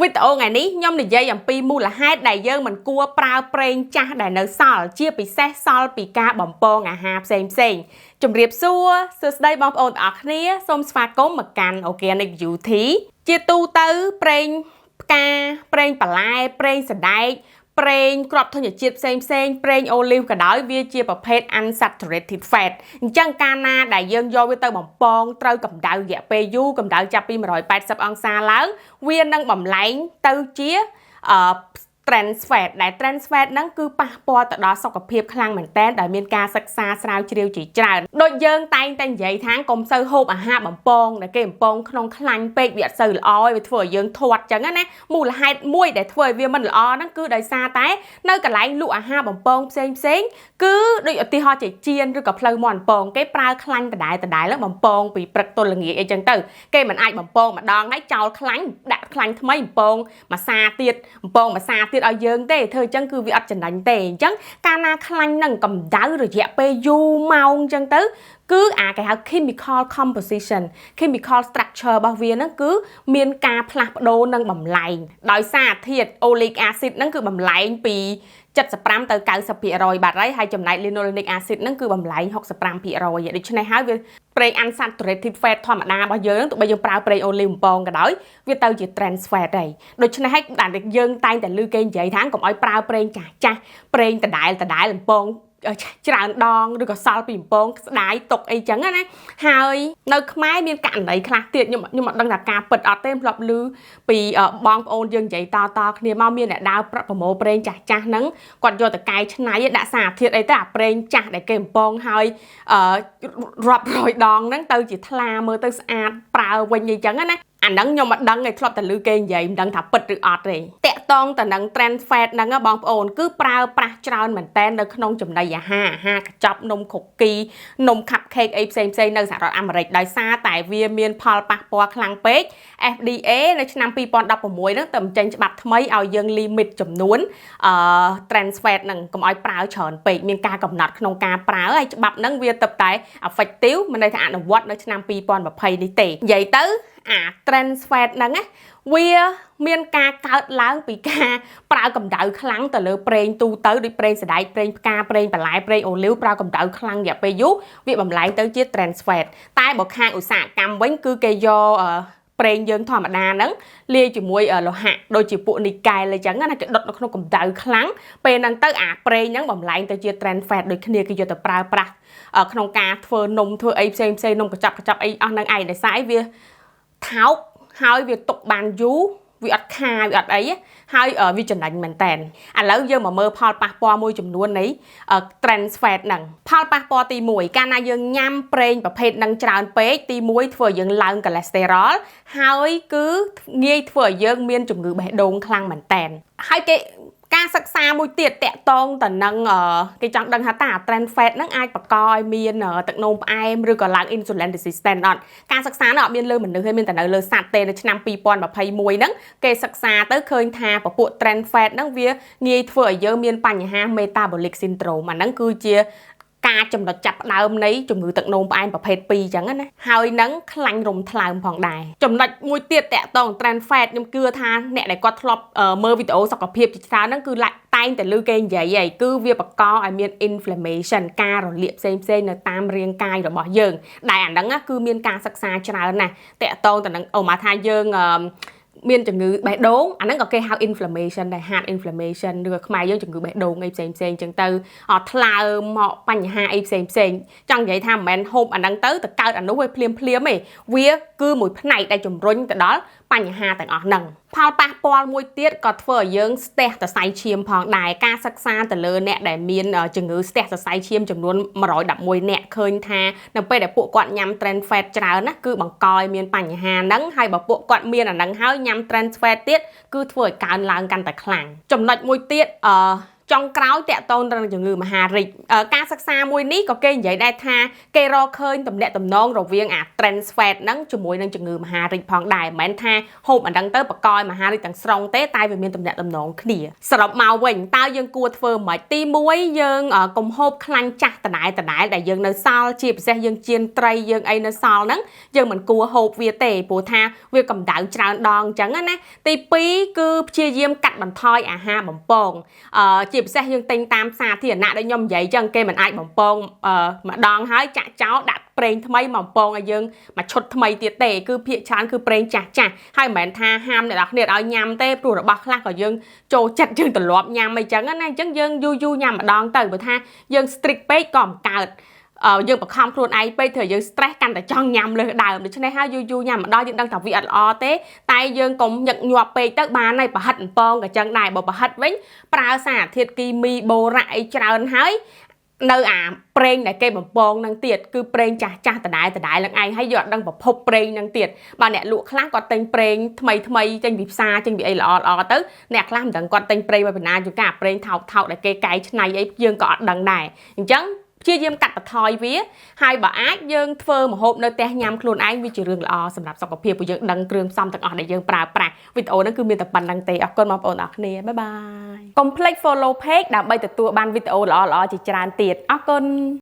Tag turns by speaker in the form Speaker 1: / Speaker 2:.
Speaker 1: វីដេអូថ្ងៃនេះខ្ញុំនិយាយអំពីមូលហេតុដែលយើងមិនគួរប្រើប្រេងចាស់ដែលនៅសល់ជាពិសេសសល់ពីការបំពងអាហារផ្សេងជម្រាបសួរសួស្តីបងប្អូនទាំងអស់គ្នាសូមស្វាគមន៍មកកាន់ Organic Beauty ជាទូទៅប្រេងផ្កាប្រេងបន្លែប្រេងសណ្ដែកប្រេងគ្រាប់ធញ្ញជាតិផ្សេងប្រេងអូលីវក៏ដោយវាជាប្រភេទ unsaturated fat អញ្ចឹងកាលណាដែលយើងយកវាទៅបំពងត្រូវកម្ដៅរយៈពេលយូរកម្ដៅចាប់ពី180អង្សាឡើងវានឹងបំលែងទៅជាtrans fat ដែល trans fat ហ្នឹងគឺប៉ះពាល់ទៅដល់សុខភាពខ្លាំងមែនតើដែលមានការសិក្សាស្រាវជ្រាវជាច្រើនដូចយើងតែងតែនិយាយថាកុំសូវហូបអាហារបំពងដែលគេបំពងក្នុងខ្លាញ់ពេកវាអត់សូវល្អវាធ្វើឲ្យយើងធាត់ចឹងណាមូលហេតុមួយដែលធ្វើឲ្យវាមិនល្អហ្នឹងគឺដោយសារតែនៅកន្លែងលក់អាហារបំពងផ្សេងគឺដូចឧទាហរណ៍ជាចៀនឬក៏ផ្លូវមាន់បំពងគេប្រើខ្លាញ់ដដែលបំពងពីព្រឹកទល់ល្ងាចអីចឹងទៅគេមិនអាចបំពងម្ដងហើយចោលខ្លាញ់ដាក់ខ្លាញ់ថ្មីបំពងមួយសាទៀតបំពងមួយសាទៀតឲ្យយើងទេធ្វើអញ្ចឹងគឺវាអត់ចំណេញទេអញ្ចឹងកាលណាខ្លាញ់នឹងកម្ដៅរយៈពេលយូរម៉ោងអញ្ចឹងទៅគឺគេហៅ chemical composition chemical structure របស់វាហ្នឹងគឺមានការផ្លាស់ប្ដូរនិងបំលែងដោយសារធាតុ oleic acid ហ្នឹងគឺបំលែងពី75ទៅ90%បាត់ហើយចំណែក linoleic acid ហ្នឹងគឺបំលែង65%ដូច្នេះហើយវាប្រេង unsaturated fat ធម្មតារបស់យើងទោះបីយើងប្រើប្រេងអូលីវបំពងក៏ដោយវាទៅជា trans fat ហើយដូច្នេះហើយដែលយើងតែងតែឮគេនិយាយថាកុំឲ្យប្រើប្រេងចាស់ប្រេងដដែលបំពងច្រើនដងឬក៏សល់ពីបំពងស្ដាយទុកអីចឹងណាហើយនៅខ្មែរមានករណីខ្លះទៀតខ្ញុំអត់ដឹងថាការពិតអត់ទេធ្លាប់ឮពីបងប្អូនយើងនិយាយតគ្នាមកមានអ្នកដើរប្រមូលប្រេងចាស់ហ្នឹងគាត់យកទៅកែច្នៃដាក់សារធាតុអីទៅអាប្រេងចាស់ដែលគេបំពងហើយរាប់រយដងហ្នឹងទៅជាថ្លាមើលទៅស្អាតប្រើវិញអីចឹងណាអាហ្នឹងខ្ញុំអត់ដឹងទេធ្លាប់តែឮគេនិយាយមិនដឹងថាពិតឬអត់ទេតាក់តងទៅនឹង trans fat ហ្នឹងបងប្អូនគឺប្រើប្រាស់ច្រើនមែនតើនៅក្នុងចំណីអាហារកញ្ចប់នំខូគីនំ cupcake អីផ្សេងនៅសហរដ្ឋអាមេរិកដោយសារតែវាមានផលប៉ះពាល់ខ្លាំងពេក FDA នៅឆ្នាំ2016ហ្នឹងទៅបញ្ចេញច្បាប់ថ្មីឲ្យយើង limit ចំនួនtrans fat ហ្នឹងកុំឲ្យប្រើច្រើនពេកមានការកំណត់ក្នុងការប្រើហើយច្បាប់ហ្នឹងវាទៅតែ effective មិនន័យថាអនុវត្តនៅឆ្នាំ2020នេះទេនិយាយទៅtrans fat ហ្នឹងវាមានការកើតឡើងពីការប្រើកម្ដៅខ្លាំងទៅលើប្រេងទូទៅដូចប្រេងសណ្ដែកប្រេងផ្កាប្រេងបន្លែប្រេងអូលីវប្រើកម្ដៅខ្លាំងរយៈពេលយូរវាបំលែងទៅជា trans fat តែបើខាងឧស្សាហកម្មវិញគឺគេយកប្រេងយើងធម្មតាហ្នឹងលាយជាមួយលោហៈដូចជាពួកនីកែលអីចឹងណាគេដុតនៅក្នុងកម្ដៅខ្លាំងពេលហ្នឹងទៅប្រេងហ្នឹងបំលែងទៅជា trans fat ដូចគ្នាគេយកទៅប្រើប្រាស់ក្នុងការធ្វើនំធ្វើអីផ្សេងនំកញ្ចប់អីអស់ហ្នឹងឯងដោយសារវាថោកហើយវាទុកបានយូរវាអត់ខាវាអត់អីហើយវាចំណេញមែនតើឥឡូវយើងមកមើលផលប៉ះពាល់មួយចំនួននៃ trans fat ហ្នឹងផលប៉ះពាល់ទី1កាលណាយើងញ៉ាំប្រេងប្រភេទហ្នឹងច្រើនពេកទី1ធ្វើឲ្យយើងឡើង cholesterol ហើយគឺងាយធ្វើឲ្យយើងមានជំងឺបេះដូងខ្លាំងមែនតើហើយការសិក្សាមួយទៀតតាក់ទងទៅនឹងគេចង់ដឹងថាតើ trans fat ហ្នឹងអាចបង្កឲ្យមានទឹកនោមផ្អែមឬក៏ឡើង insulin resistant អត់ការសិក្សានោះអត់មានលើមនុស្សទេមានតែនៅលើសត្វទេនៅឆ្នាំ2021ហ្នឹងគេសិក្សាទៅឃើញថាពពួក trans fat ហ្នឹងវាងាយធ្វើឲ្យយើងមានបញ្ហា metabolic syndrome អាហ្នឹងគឺជាការចំណុចចាប់ផ្ដើមនៃជំងឺទឹកនោមផ្អែមប្រភេទ2អញ្ចឹងណាហើយនឹងខ្លាញ់រំថ្លើមផងដែរចំណុចមួយទៀតតាក់ទង trans fat ខ្ញុំគឿថាអ្នកដែលគាត់ធ្លាប់មើលវីដេអូសុខភាពជាច្រើនហ្នឹងគឺតែងតែឮគេនិយាយហើយគឺវាបង្កឲ្យមាន inflammation ការរលាកផ្សេងនៅតាមរាងកាយរបស់យើងដែលអាហ្នឹងគឺមានការសិក្សាច្រើនណាស់តាក់ទងទៅនឹងមកថាយើងមានជំងឺបេះដូងអាហ្នឹងក៏គេហៅ inflammation ដែរ heart inflammation ឬខ្មែរយើងជំងឺបេះដូងអីផ្សេងចឹងទៅថ្លើមមកបញ្ហាអីផ្សេងចង់និយាយថាមិនមែនហូបអាហ្នឹងទៅកើតអានោះវាភ្លាមទេវាគឺមួយផ្នែកដែលជំរុញទៅដល់បញ្ហាទាំងអស់ហ្នឹងផលប៉ះពាល់មួយទៀតក៏ធ្វើឲ្យយើងស្ទះសរសៃឈាមផងដែរការសិក្សាទៅលើអ្នកដែលមានជំងឺស្ទះសរសៃឈាមចំនួន111អ្នកឃើញថានៅពេលដែលពួកគាត់ញ៉ាំ trans fat ច្រើនណាគឺបង្កឲ្យមានបញ្ហាហ្នឹងហើយបើពួកគាត់មានអាហ្នឹងហើយញ៉ាំ trans fat ទៀតគឺធ្វើឲ្យកើនឡើងកាន់តែខ្លាំងចំណុចមួយទៀត ចុងក្រោយតាក់ទងនឹងជំងឺមហារីកការសិក្សាមួយនេះក៏គេនិយាយដែរថាគេរកឃើញតំណែងតំណងរវាងអា trans fat ហ្នឹងជាមួយនឹងជំងឺមហារីកផងដែរមិនមែនថាហូបអាហ្នឹងទៅបកកយមហារីកទាំងស្រុងទេតែវាមានតំណែងតំណងគ្នាសរុបមកវិញតើយើងគួរធ្វើម៉េចទី1យើងកុំហូបខ្លាញ់ចាស់តដែលដែលយើងនៅសល់ជាពិសេសយើងចៀនត្រីយើងអីនៅសល់ហ្នឹងយើងមិនគួរហូបវាទេព្រោះថាវាកម្ដៅច្រើនដងអញ្ចឹងណាទី2គឺព្យាយាមកាត់បន្ថយអាហារបំពងជាពិសេសយើងទិញតាមសាធារណៈដូចខ្ញុំនិយាយអញ្ចឹងគេមិនអាចបំពងម្ដងហើយចាក់ចោលដាក់ប្រេងថ្មីបំពងឲ្យយើងមកឈុតថ្មីទៀតទេគឺភាគច្រើនគឺប្រេងចាស់ហើយមិនមែនថាហាមអ្នកនរគ្នាឲ្យញ៉ាំទេព្រោះរបស់ខ្លះក៏យើងចូលចិត្តយើងទម្លាប់ញ៉ាំអីចឹងណាអញ្ចឹងយើងយូរញ៉ាំម្ដងទៅព្រោះថាយើង strict ពេកក៏មិនកើតយើងបង្ខំខ្លួនឯងពេកធ្វើយើង stress កាន់តែចង់ញ៉ាំលើដើមដូច្នេះហើយយូរញ៉ាំម្ដងយើងដឹងថាវាអត់ល្អទេតែយើងកុំញឹកញាប់ពេកទៅបានហើយប្រហិតបំពងក៏ចឹងដែរបើប្រហិតវិញប្រើសារធាតុគីមីបូរ៉ាក់អីច្រើនហើយនៅអាប្រេងដែលគេបំពងនឹងទៀតគឺប្រេងចាស់ដដែលឡើងឯងហើយយកអត់ដឹងប្រភពប្រេងនឹងទៀតបើអ្នកលក់ខ្លះគាត់ទិញប្រេងថ្មីចេញពីផ្សារចេញពីអីល្អទៅអ្នកខ្លះមិនដឹងគាត់ទិញប្រេងមកពីណាជួនកាលប្រេងថោកដែលគេកែច្នៃអីយើងក៏អត់ដឹងដែរអញ្ចឹងព្យាយាមកាត់បន្ថយវាហើយបើអាចយើងធ្វើម្ហូបនៅផ្ទះញ៉ាំខ្លួនឯងវាជារឿងល្អសម្រាប់សុខភាពព្រោះយើងដឹងគ្រឿងផ្សំទាំងអស់ដែលយើងប្រើប្រាស់វីដេអូនេះគឺមានតែប៉ុណ្្នឹងទេអរគុណបងប្អូនអរគ្នាបាយបាយកុំភ្លេច follow page ដើម្បីទទួលបានវីដេអូល្អៗជាច្រើនទៀតអរគុណ